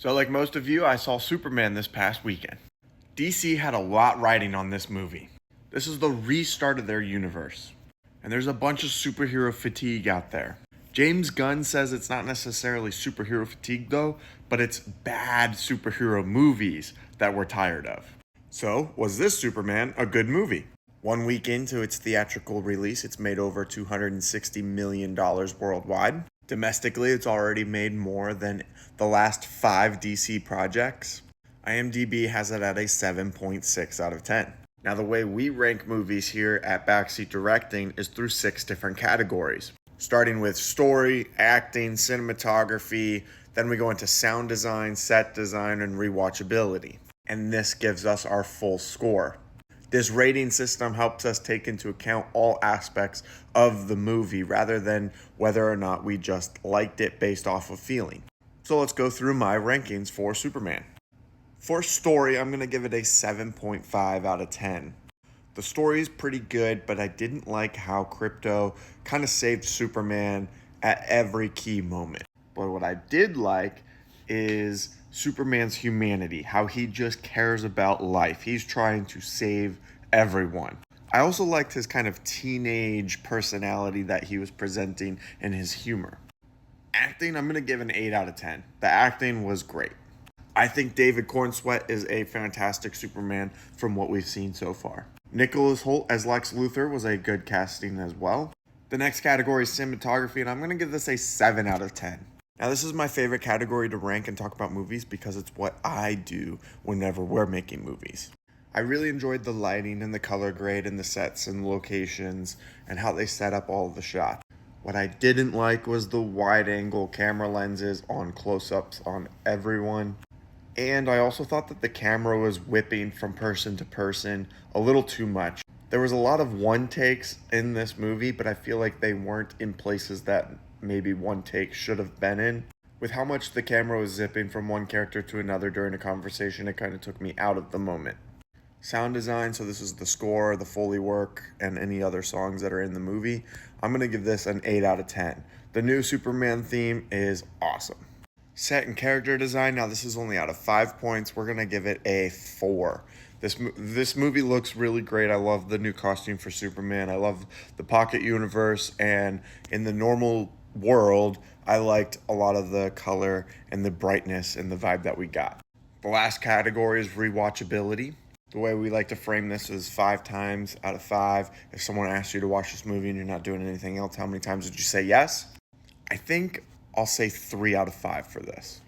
So, like most of you, I saw Superman this past weekend. DC had a lot riding on this movie. This is the restart of their universe. And there's a bunch of superhero fatigue out there. James Gunn says it's not necessarily superhero fatigue though, but it's bad superhero movies that we're tired of. So, was this Superman a good movie? 1 week into its theatrical release, it's made over $260 million worldwide. Domestically, it's already made more than the last 5 DC projects. IMDb has it at a 7.6 out of 10. Now, the way we rank movies here at Backseat Directing is through 6 different categories, starting with story, acting, cinematography, then we go into sound design, set design, and rewatchability. And this gives us our full score. This rating system helps us take into account all aspects of the movie rather than whether or not we just liked it based off of feeling. So let's go through my rankings for Superman. For story, I'm going to give it a 7.5 out of 10. The story is pretty good, but I didn't like how Krypto kind of saved Superman at every key moment. But what I did like is Superman's humanity, how he just cares about life. He's trying to save everyone. I also liked his kind of teenage personality that he was presenting and his humor. Acting, I'm going to give an 8 out of 10. The acting was great. I think David Cornsweet is a fantastic Superman from what we've seen so far. Nicholas Hoult as Lex Luthor was a good casting as well. The next category is cinematography, and I'm going to give this a 7 out of 10. Now, this is my favorite category to rank and talk about movies because it's what I do whenever we're making movies. I really enjoyed the lighting and the color grade and the sets and locations and how they set up all of the shots. What I didn't like was the wide-angle camera lenses on close-ups on everyone. And I also thought that the camera was whipping from person to person a little too much. There was a lot of one takes in this movie, but I feel like they weren't in places that maybe one take should have been in. With how much the camera was zipping from one character to another during a conversation, it kind of took me out of the moment. Sound design, so this is the score, the Foley work, and any other songs that are in the movie. I'm going to give this an 8 out of 10. The new Superman theme is awesome. Set and character design, now this is only out of 5 points. We're going to give it a 4. This movie looks really great. I love the new costume for Superman. I love the pocket universe, and in the normal world, I liked a lot of the color and the brightness and the vibe that we got. The last category is rewatchability. The way we like to frame this is 5 times out of 5. If someone asks you to watch this movie and you're not doing anything else, how many times would you say yes? I think I'll say 3 out of 5 for this.